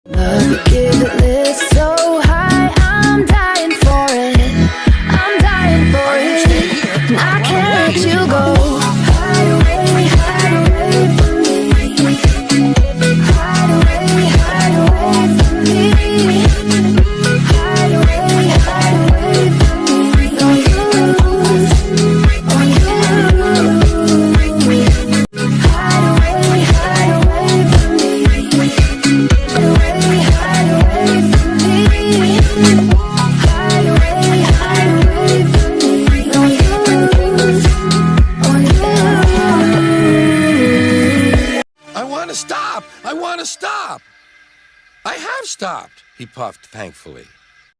Love you, give it lit so high, I'm dying for it. I'm dying for it. And I can't let you go. Hide away from me. Hide away from me. Hide away from me. Don't you lose, oh you. Hide away from me. I want to stop! I have stopped, he puffed thankfully.